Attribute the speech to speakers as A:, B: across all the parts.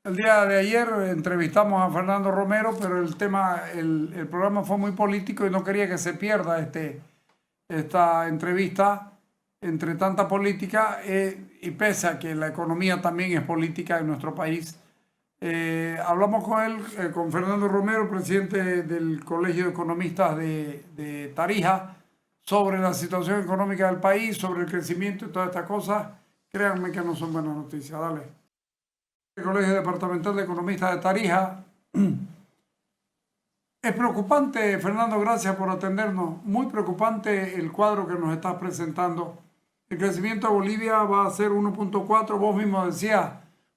A: El día de ayer entrevistamos a Fernando Romero, pero el programa fue muy político y no quería que se pierda esta entrevista entre tanta política y pese a que la economía también es política en nuestro país. Hablamos con él, con Fernando Romero, presidente del Colegio de Economistas de Tarija, sobre la situación económica del país, sobre el crecimiento y todas estas cosas. Créanme que no son buenas noticias. Dale. El Colegio Departamental de Economistas de Tarija. Es preocupante, Fernando, gracias por atendernos. Muy preocupante el cuadro que nos estás presentando. El crecimiento de Bolivia va a ser 1,4. Vos mismo decías,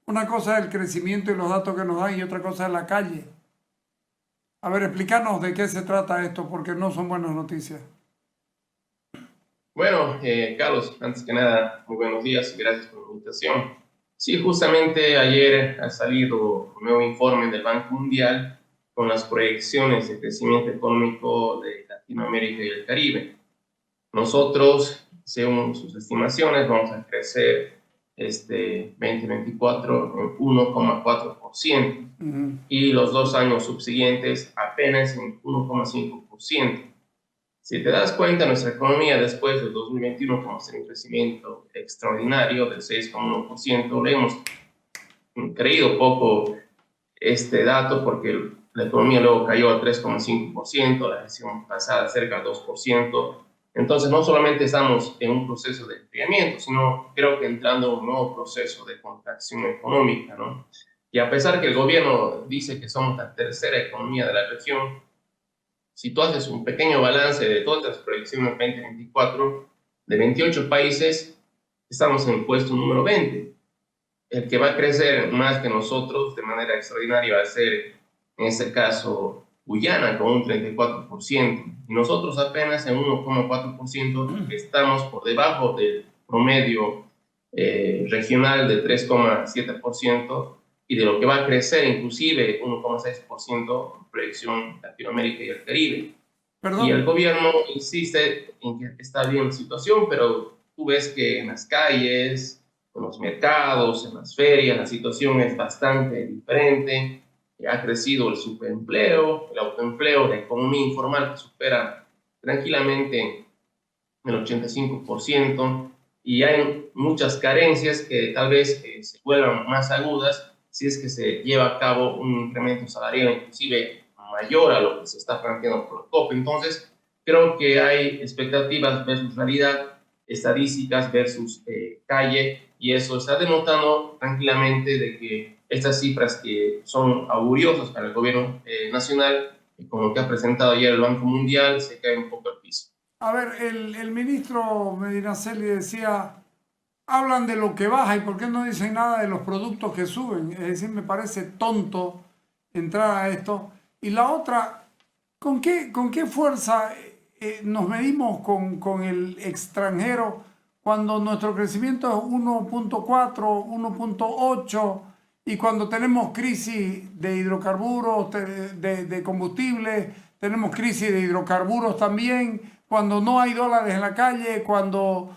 A: una cosa es el crecimiento y los datos que nos dan y otra cosa es la calle. A ver, explícanos de qué se trata esto, porque no son buenas noticias.
B: Bueno, Carlos, antes que nada, muy buenos días y gracias por la invitación. Sí, justamente ayer ha salido un nuevo informe del Banco Mundial con las proyecciones de crecimiento económico de Latinoamérica y el Caribe. Nosotros, según sus estimaciones, vamos a crecer este 2024 en 1,4% y los 2 años subsiguientes apenas en 1,5%. Si te das cuenta, nuestra economía después del 2021 vamos a tener un crecimiento extraordinario del 6,1%. Le hemos creído poco este dato porque la economía luego cayó al 3,5%, la gestión pasada cerca al 2%. Entonces, no solamente estamos en un proceso de enfriamiento, sino creo que entrando en un nuevo proceso de contracción económica, ¿no? Y a pesar que el gobierno dice que somos la tercera economía de la región, si tú haces un pequeño balance de todas las proyecciones 2024, de 28 países, estamos en el puesto número 20. El que va a crecer más que nosotros de manera extraordinaria va a ser, en este caso, Guyana, con un 34%. Y nosotros apenas en 1,4% estamos por debajo del promedio regional de 3,7% y de lo que va a crecer inclusive 1,6% proyección Latinoamérica y el Caribe. Y
A: Perdón,
B: el gobierno insiste en que está bien la situación, pero tú ves que en las calles, en los mercados, en las ferias, la situación es bastante diferente. Ha crecido el subempleo, el autoempleo, la economía informal que supera tranquilamente el 85% y hay muchas carencias que tal vez se vuelvan más agudas si es que se lleva a cabo un incremento salarial inclusive mayor a lo que se está planteando por el COP. Entonces, creo que hay expectativas versus realidad, estadísticas versus calle, y eso está denotando tranquilamente de que estas cifras que son auguriosas para el gobierno nacional, y con lo que ha presentado ayer el Banco Mundial, se cae un poco al piso.
A: a ver, el ministro Medinaceli decía, hablan de lo que baja y por qué no dicen nada de los productos que suben. Es decir, me parece tonto entrar a esto. Y la otra, ¿con qué fuerza nos medimos con el extranjero cuando nuestro crecimiento es 1,4, 1,8 y cuando tenemos crisis de hidrocarburos, de combustible, tenemos crisis de hidrocarburos también, cuando no hay dólares en la calle, cuando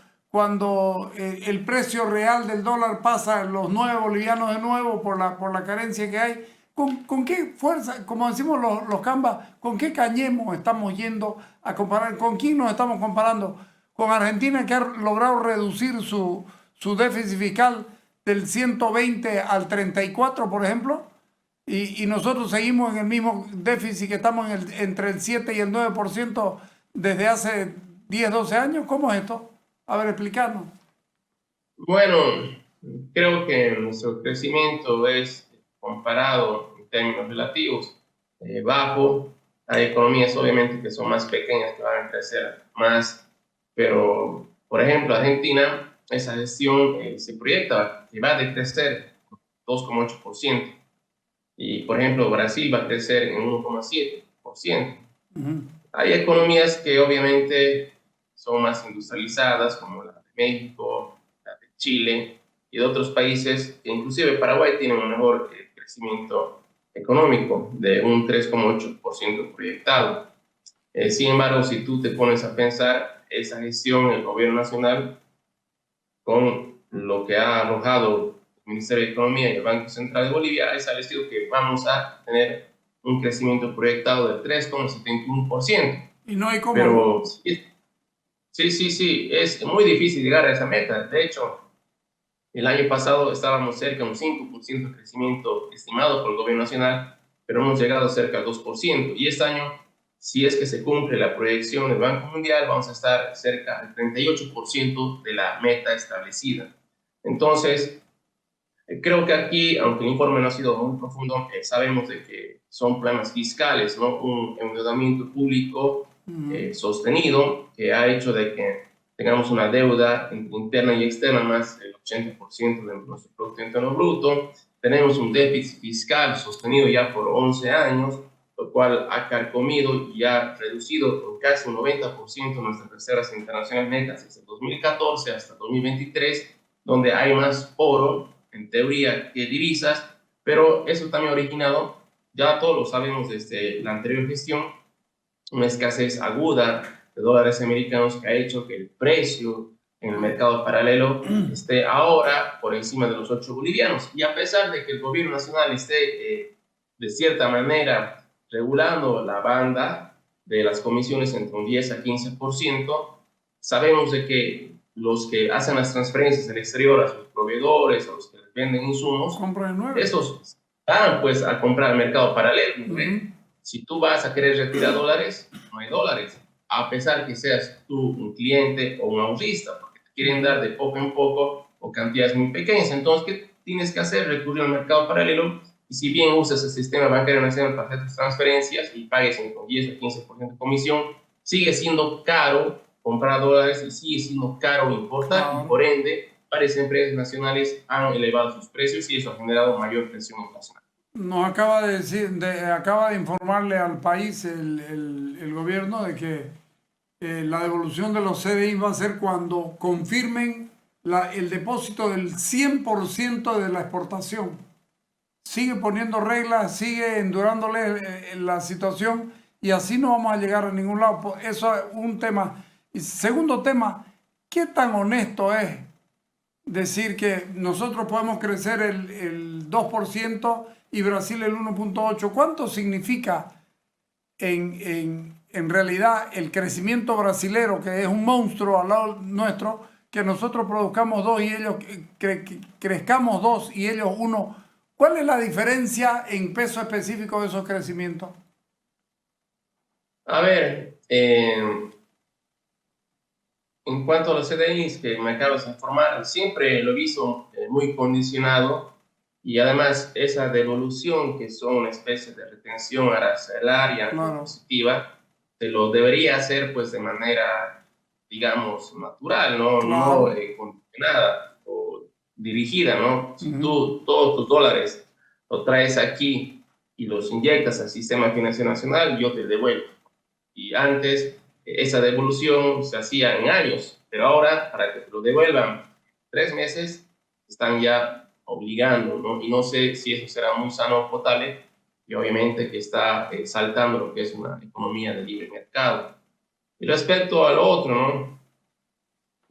A: el precio real del dólar pasa a los 9 bolivianos de nuevo por la carencia que hay? ¿Con qué fuerza, como decimos los cambas, con qué cañemos estamos yendo a comparar? ¿Con quién nos estamos comparando? ¿Con Argentina, que ha logrado reducir su déficit fiscal del 120 al 34, por ejemplo? Y nosotros seguimos en el mismo déficit que estamos entre el 7 y el 9% desde hace 10, 12 años. ¿Cómo es esto? A ver, explicarnos.
B: Bueno, creo que nuestro crecimiento es comparado en términos relativos bajo. Hay economías obviamente que son más pequeñas que van a crecer más, pero por ejemplo Argentina, esa gestión se proyecta que va a decrecer 2,8% y por ejemplo Brasil va a crecer en 1,7%.
A: Ujú.
B: Hay economías que obviamente son más industrializadas, como la de México, la de Chile y de otros países, que inclusive Paraguay tiene un mejor crecimiento económico de un 3,8% proyectado. Sin embargo, si tú te pones a pensar esa gestión del gobierno nacional con lo que ha arrojado Ministerio de Economía y el Banco Central de Bolivia ha establecido que vamos a tener un crecimiento proyectado del 3,71%.
A: Y no hay cómo.
B: Pero sí, es muy difícil llegar a esa meta. De hecho, el año pasado estábamos cerca de un 5% de crecimiento estimado por el gobierno nacional, pero hemos llegado cerca al 2%. Y este año, si es que se cumple la proyección del Banco Mundial, vamos a estar cerca del 38% de la meta establecida. Entonces, creo que aquí, aunque el informe no ha sido muy profundo, sabemos de que son planes fiscales, ¿no? Un endeudamiento público sostenido que ha hecho de que tengamos una deuda interna y externa más del 80% de nuestro Producto Interno Bruto. Tenemos un déficit fiscal sostenido ya por 11 años, lo cual ha carcomido y ha reducido en casi un 90% nuestras reservas internacionales netas desde 2014 hasta 2023, donde hay más oro en teoría que divisas, pero eso también ha originado, ya todos lo sabemos desde la anterior gestión, una escasez aguda de dólares americanos que ha hecho que el precio en el mercado paralelo esté ahora por encima de los 8 bolivianos. Y a pesar de que el gobierno nacional esté de cierta manera regulando la banda de las comisiones entre un 10 a 15%, sabemos de que los que hacen las transferencias al exterior a sus proveedores, a los que les venden insumos, estos van pues a comprar al mercado paralelo. Si tú vas a querer retirar dólares, no hay dólares, a pesar que seas tú un cliente o un ahorrista, porque te quieren dar de poco en poco o cantidades muy pequeñas. Entonces, ¿qué tienes que hacer? Recurrir al mercado paralelo, y si bien usas el sistema bancario nacional para hacer tus transferencias y pagues con 10 o 15% de comisión, sigue siendo caro comprar dólares y sigue siendo caro importar, y por ende, varias empresas nacionales han elevado sus precios y eso ha generado mayor presión inflacionaria.
A: Nos acaba de decir, acaba de informarle al país el gobierno de que la devolución de los CDI va a ser cuando confirmen el depósito del 100% de la exportación. Sigue poniendo reglas, sigue endurándole la situación y así no vamos a llegar a ningún lado. Eso es un tema. Y segundo tema, ¿qué tan honesto es decir que nosotros podemos crecer el 2% y Brasil el 1,8%? ¿Cuánto significa en realidad el crecimiento brasilero, que es un monstruo al lado nuestro, que nosotros produzcamos 2 y ellos crezcamos 2 y ellos 1? ¿Cuál es la diferencia en peso específico de esos crecimientos?
B: A ver, en cuanto a los CDIs que me acabas de informar, siempre lo he visto muy condicionado, y además esa devolución, que son una especie de retención arancelaria positiva, se lo debería hacer pues de manera, digamos, natural, no condicionada o dirigida, ¿no? Si tú todos tus dólares los traes aquí y los inyectas al sistema financiero nacional, yo te devuelvo. Y antes esa devolución se hacía en años, pero ahora para que te lo devuelvan 3 meses están ya obligando, ¿no? Y no sé si eso será muy sano o potable, y obviamente que está saltando lo que es una economía de libre mercado. Y respecto al otro, ¿no?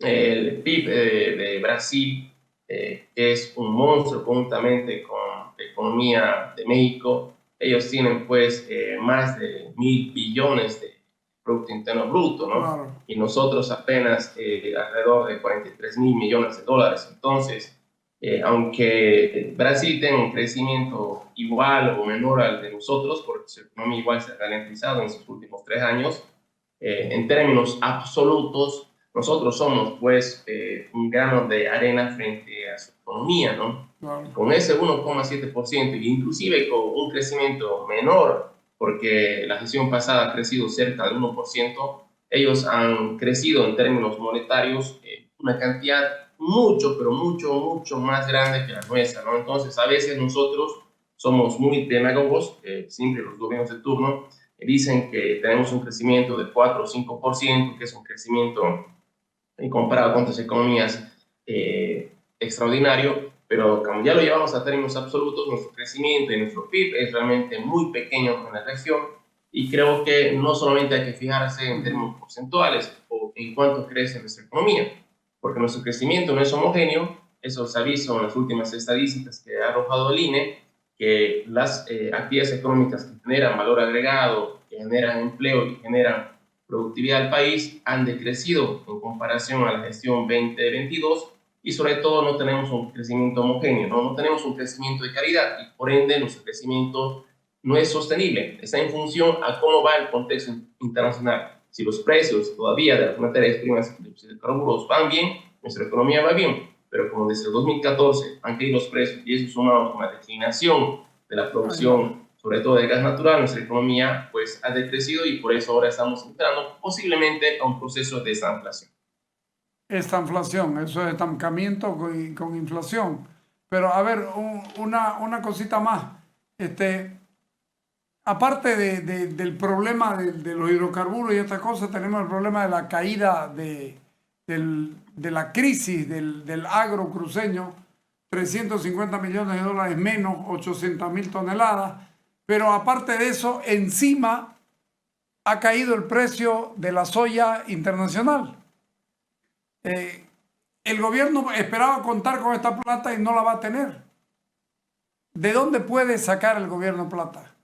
B: El PIB de Brasil, que es un monstruo conjuntamente con la economía de México, ellos tienen pues más de 1.000 billones de Producto Interno Bruto, ¿no? Y nosotros apenas alrededor de 43.000 millones de dólares. Entonces, aunque Brasil tenga un crecimiento igual o menor al de nosotros, porque su economía igual se ha ralentizado en sus últimos 3 años, en términos absolutos, nosotros somos pues un grano de arena frente a su economía, ¿no? Con ese 1,7%, e inclusive con un crecimiento menor, porque la gestión pasada ha crecido cerca del 1%, ellos han crecido en términos monetarios una cantidad mucho, pero mucho más grande que la nuestra, ¿no? Entonces, a veces nosotros somos muy demagogos, siempre los gobiernos de turno dicen que tenemos un crecimiento de 4 o 5%, que es un crecimiento comparado con otras economías extraordinario, pero como ya lo llevamos a términos absolutos, nuestro crecimiento y nuestro PIB es realmente muy pequeño en la región, y creo que no solamente hay que fijarse en términos porcentuales o en cuánto crece nuestra economía, porque nuestro crecimiento no es homogéneo, eso se ha visto en las últimas estadísticas que ha arrojado el INE, que las actividades económicas que generan valor agregado, que generan empleo y generan productividad al país han decrecido en comparación a la gestión 2022 y sobre todo no tenemos un crecimiento homogéneo, no tenemos un crecimiento de calidad y por ende nuestro crecimiento no es sostenible, está en función a cómo va el contexto internacional. Si los precios todavía de las materias primas y de hidrocarburos van bien, nuestra economía va bien, pero como desde el 2014 han caído los precios y eso sumado con la declinación de la producción, sobre todo de gas natural, nuestra economía pues ha decrecido y por eso ahora estamos entrando posiblemente a un proceso de desinflación.
A: Esta inflación, eso es estancamiento con inflación. Pero a ver, una cosita más. Aparte del problema de los hidrocarburos y estas cosas, tenemos el problema de la caída de la crisis del agro cruceño, 350 millones de dólares menos, 800.000 toneladas. Pero aparte de eso, encima ha caído el precio de la soya internacional. El gobierno esperaba contar con esta plata y no la va a tener. ¿De dónde puede sacar el gobierno plata?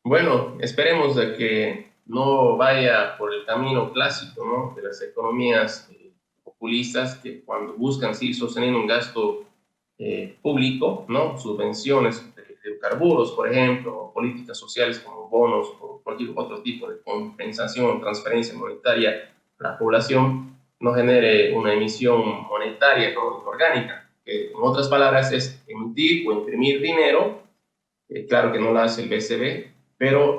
B: Bueno, esperemos de que no vaya por el camino clásico, ¿no?, de las economías populistas que cuando buscan seguir sosteniendo un gasto público, ¿no?, subvenciones de hidrocarburos, por ejemplo, o políticas sociales como bonos o cualquier otro tipo de compensación o transferencia monetaria a la población, no genere una emisión monetaria, ¿no?, orgánica, que en otras palabras es emitir o imprimir dinero. Claro que no la hace el BCB, pero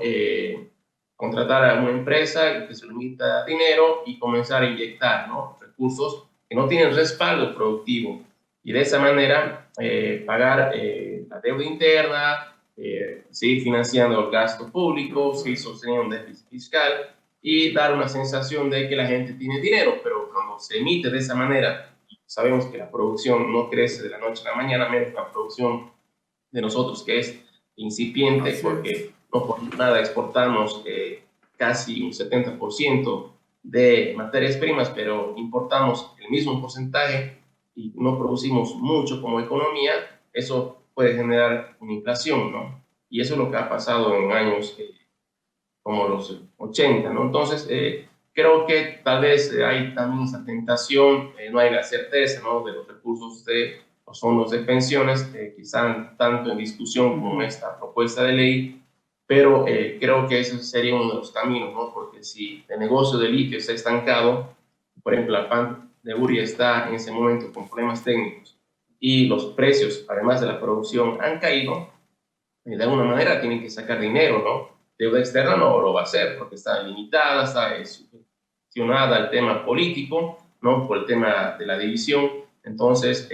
B: contratar a una empresa que se limita dinero y comenzar a inyectar, ¿no?, recursos que no tienen respaldo productivo y de esa manera pagar la deuda interna, seguir financiando el gasto público, seguir sosteniendo un déficit fiscal y dar una sensación de que la gente tiene dinero, pero cuando se emite de esa manera, sabemos que la producción no crece de la noche a la mañana, menos la producción de nosotros que es incipiente porque no por nada exportamos casi un 70% de materias primas, pero importamos el mismo porcentaje y no producimos mucho como economía, eso puede generar una inflación, ¿no? Y eso es lo que ha pasado en años como los 80, ¿no? Entonces, creo que tal vez hay también esa tentación, no hay la certeza, ¿no?, de los recursos de los fondos de pensiones, quizá tanto en discusión como esta propuesta de ley, pero creo que ese sería uno de los caminos, ¿no?, porque si el negocio del litio está estancado, por ejemplo, la planta de Uria está en ese momento con problemas técnicos y los precios, además de la producción, han caído, de alguna manera tienen que sacar dinero, ¿no? Deuda externa no lo va a hacer porque está limitada, está subvencionada al tema político, ¿no?, por el tema de la división. Entonces,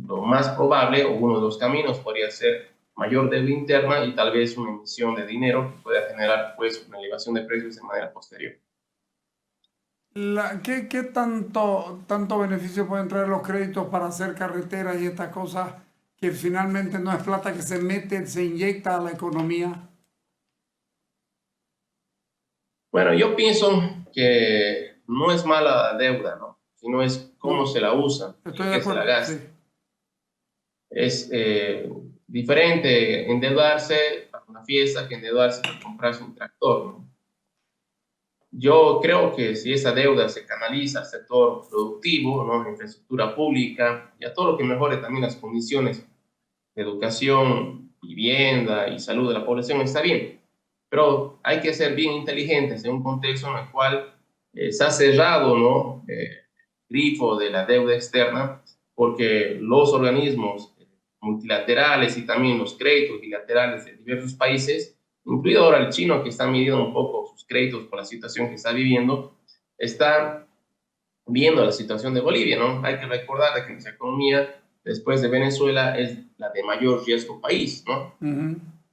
B: lo más probable o uno de los caminos podría ser mayor deuda interna y tal vez una emisión de dinero que pueda generar pues una elevación de precios de manera posterior.
A: ¿Qué tanto beneficio pueden traer los créditos para hacer carreteras y estas cosas que finalmente no es plata que se mete, se inyecta a la economía?
B: Bueno, yo pienso que no es mala deuda, ¿no?, sino es cómo se la usa,
A: Estoy
B: en
A: de
B: qué se la
A: acuerdo, sí.
B: gasta. Es diferente endeudarse para una fiesta que endeudarse para comprarse un tractor, ¿no? Yo creo que si esa deuda se canaliza al sector productivo, ¿no?, en infraestructura pública y a todo lo que mejore también las condiciones de educación, vivienda y salud de la población, está bien. Pero hay que ser bien inteligentes en un contexto en el cual se ha cerrado, ¿no?, grifo de la deuda externa, porque los organismos multilaterales y también los créditos bilaterales de diversos países, incluido ahora el chino que está midiendo un poco sus créditos por la situación que está viviendo, está viendo la situación de Bolivia, ¿no? Hay que recordar de que nuestra economía, después de Venezuela, es la de mayor riesgo país, ¿no?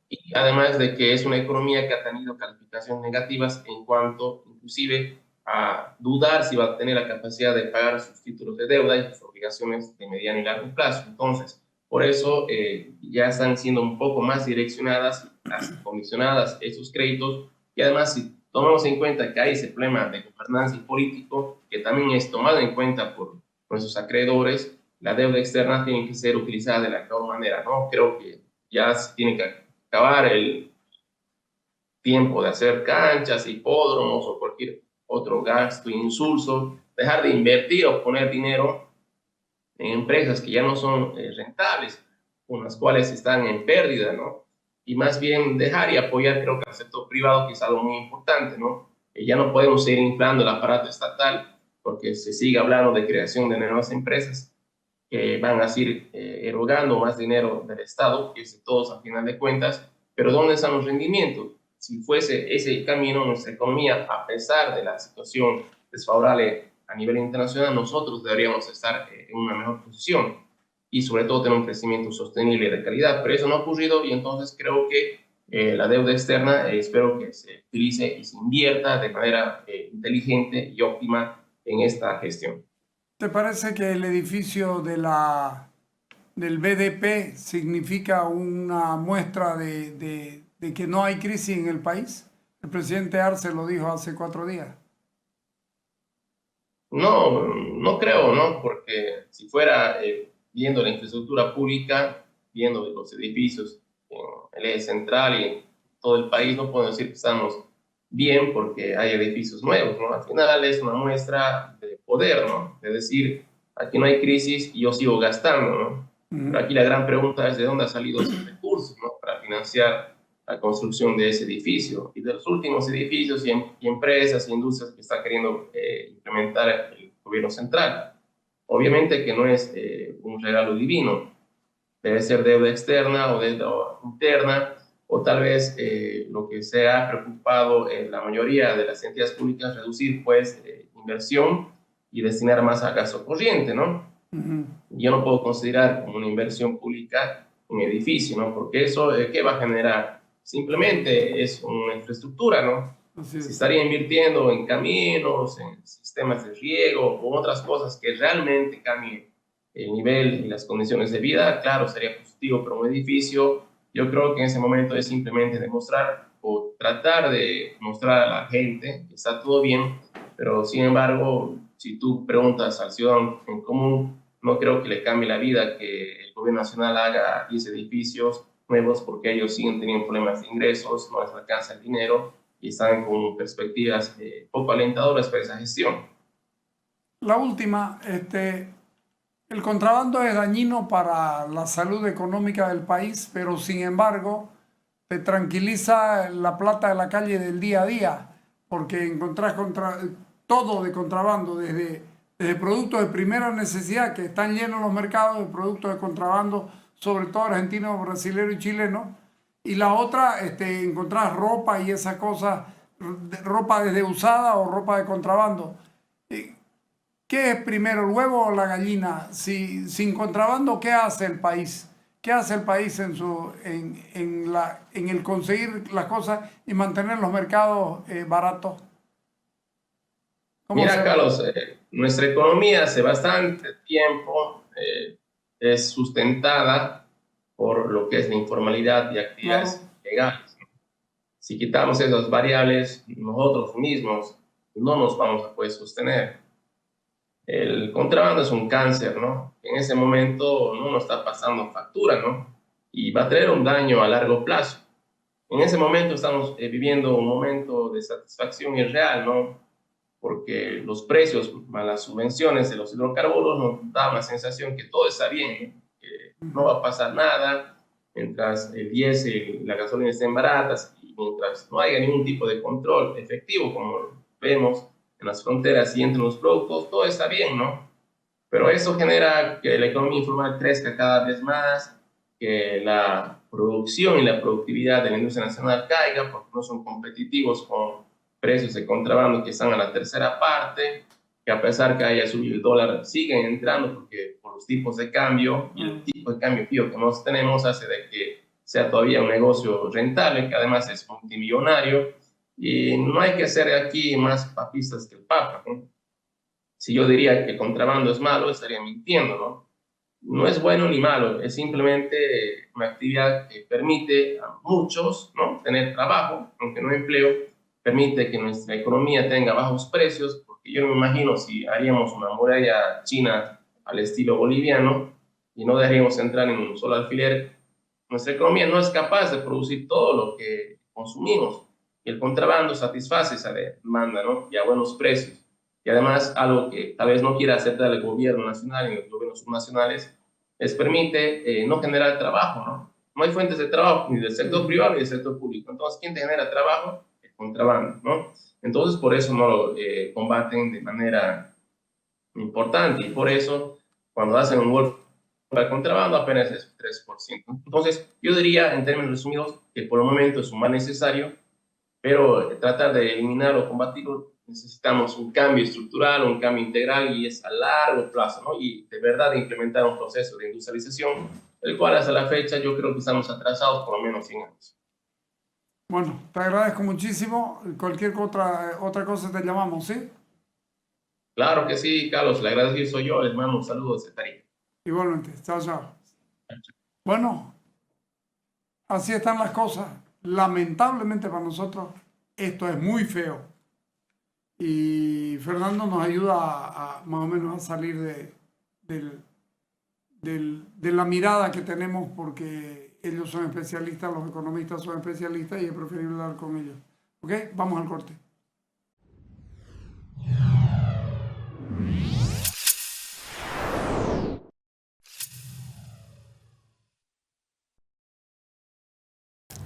B: Y además de que es una economía que ha tenido calificaciones negativas en cuanto inclusive a dudar si va a tener la capacidad de pagar sus títulos de deuda y sus obligaciones de mediano y largo plazo. Entonces, por eso ya están siendo un poco más direccionadas, condicionadas esos créditos y además si tomamos en cuenta que hay ese problema de gobernanza y político que también es tomado en cuenta por nuestros acreedores, la deuda externa tiene que ser utilizada de la mejor manera, ¿no? Creo que ya se tiene que acabar el tiempo de hacer canchas, hipódromos o cualquier otro gasto insulso, dejar de invertir o poner dinero en empresas que ya no son rentables, con las cuales están en pérdida, ¿no? Y más bien dejar y apoyar, creo que al sector privado, que es algo muy importante, ¿no? Ya no podemos seguir inflando el aparato estatal porque se sigue hablando de creación de nuevas empresas que van a seguir erogando más dinero del Estado, que es de todos a final de cuentas, pero ¿dónde están los rendimientos? Si fuese ese el camino, nuestra economía, a pesar de la situación desfavorable a nivel internacional, nosotros deberíamos estar en una mejor posición y sobre todo tener un crecimiento sostenible de calidad, pero eso no ha ocurrido y entonces creo que la deuda externa espero que se utilice y se invierta de manera inteligente y óptima en esta gestión.
A: ¿Te parece que el edificio del BDP significa una muestra de que no hay crisis en el país? El presidente Arce lo dijo hace 4 días.
B: No, no creo, ¿no? Porque si fuera viendo la infraestructura pública, viendo los edificios en el eje central y en todo el país, no puedo decir que estamos bien porque hay edificios nuevos, ¿no? Al final es una muestra de poder, ¿no? De decir, aquí no hay crisis y yo sigo gastando, ¿no? Pero aquí la gran pregunta es de dónde han salido esos recursos, ¿no? Para financiar la construcción de ese edificio y de los últimos edificios y empresas e industrias que está queriendo implementar el gobierno central. Obviamente que no es un regalo divino, debe ser deuda externa o deuda interna, o tal vez lo que se ha preocupado en la mayoría de las entidades públicas, reducir pues inversión y destinar más a gasto corriente, ¿no? Yo no puedo considerar como una inversión pública un edificio, ¿no? Porque eso, ¿qué va a generar? Simplemente es una infraestructura, ¿no?
A: Así
B: Se
A: es.
B: estaría invirtiendo en caminos, en sistemas de riego o otras cosas que realmente cambien el nivel y las condiciones de vida, claro, sería positivo, pero un edificio, yo creo que en ese momento es simplemente demostrar o tratar de mostrar a la gente que está todo bien, pero sin embargo, si tú preguntas al ciudadano en común, no creo que le cambie la vida que el gobierno nacional haga 10 edificios nuevos porque ellos siguen teniendo problemas de ingresos, no les alcanza el dinero y están con perspectivas poco alentadoras para esa gestión.
A: La última, el contrabando es dañino para la salud económica del país, pero sin embargo te tranquiliza la plata de la calle del día a día, porque encontrás todo de contrabando, desde productos de primera necesidad que están llenos los mercados, de productos de contrabando, sobre todo argentinos, brasileños y chilenos. Y la otra, encontrás ropa y esas cosas, ropa desde usada o ropa de contrabando. ¿Qué es primero, el huevo o la gallina? Si sin contrabando, ¿qué hace el país? ¿Qué hace el país en el conseguir las cosas y mantener los mercados baratos? ¿Cómo se
B: Mira,
A: ve?
B: Carlos, nuestra economía hace bastante tiempo es sustentada por lo que es la informalidad y
A: Claro.
B: actividades legales. Si quitamos esas variables, nosotros mismos no nos vamos a poder sostener. El contrabando es un cáncer, ¿no? En ese momento no nos está pasando factura, ¿no? Y va a traer un daño a largo plazo. En ese momento estamos viviendo un momento de satisfacción irreal, ¿no? Porque los precios más las subvenciones de los hidrocarburos nos da una sensación que todo está bien, que no va a pasar nada, mientras el diésel y la gasolina estén baratas y mientras no haya ningún tipo de control efectivo, como vemos en las fronteras y entre los productos, todo está bien, ¿no? Pero eso genera que la economía informal crezca cada vez más, que la producción y la productividad de la industria nacional caiga porque no son competitivos con precios de contrabando que están a la tercera parte, que a pesar que haya subido el dólar, siguen entrando porque por los tipos de cambio y el tipo de cambio fijo que nosotros tenemos hace de que sea todavía un negocio rentable, que además es multimillonario, y no hay que ser aquí más papistas que el Papa, ¿no? Si yo diría que el contrabando es malo, estaría mintiendo, ¿no? No es bueno ni malo, es simplemente una actividad que permite a muchos, ¿no?, tener trabajo, aunque no empleo, permite que nuestra economía tenga bajos precios, porque yo no me imagino si haríamos una muralla china al estilo boliviano y no dejaríamos entrar en un solo alfiler, nuestra economía no es capaz de producir todo lo que consumimos. Y el contrabando satisface esa demanda, ¿no? Y a buenos precios. Y además, algo que tal vez no quiera aceptar el gobierno nacional y los gobiernos subnacionales, les permite no generar trabajo, ¿no? No hay fuentes de trabajo ni del sector privado ni del sector público. Entonces, ¿quién te genera trabajo? El contrabando, ¿no? Entonces, por eso no lo combaten de manera importante. Y por eso, cuando hacen un golpe al contrabando, apenas es 3%. Entonces, yo diría, en términos resumidos, que por el momento es un mal necesario, pero tratar de eliminarlo o combatirlo, necesitamos un cambio estructural, un cambio integral, y es a largo plazo, ¿no? Y de verdad implementar un proceso de industrialización, el cual hasta la fecha yo creo que estamos atrasados por lo menos 100 años.
A: Bueno, te agradezco muchísimo. Cualquier otra cosa te llamamos, ¿sí?
B: Claro que sí, Carlos, le agradezco soy yo, les mando un saludo desde Tarija.
A: Igualmente, chao, chao. Bueno, así están las cosas. Lamentablemente para nosotros esto es muy feo. Y Fernando nos ayuda a más o menos a salir de la mirada que tenemos, porque ellos son especialistas, los economistas son especialistas y es preferible hablar con ellos. ¿Ok? Vamos al corte.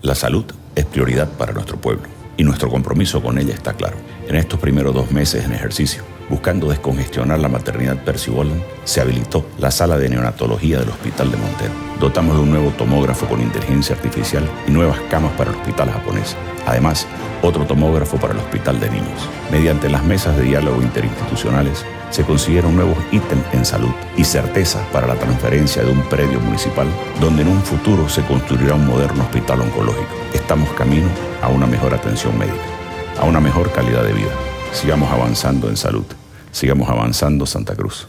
C: La salud es prioridad para nuestro pueblo y nuestro compromiso con ella está claro. En estos primeros 2 meses en ejercicio, buscando descongestionar la maternidad Percy Bolden, se habilitó la sala de neonatología del Hospital de Montero. Dotamos de un nuevo tomógrafo con inteligencia artificial y nuevas camas para el hospital japonés. Además, otro tomógrafo para el Hospital de Niños. Mediante las mesas de diálogo interinstitucionales, se consiguieron nuevos ítems en salud y certeza para la transferencia de un predio municipal donde en un futuro se construirá un moderno hospital oncológico. Estamos camino a una mejor atención médica, a una mejor calidad de vida. Sigamos avanzando en salud. Sigamos avanzando, Santa Cruz.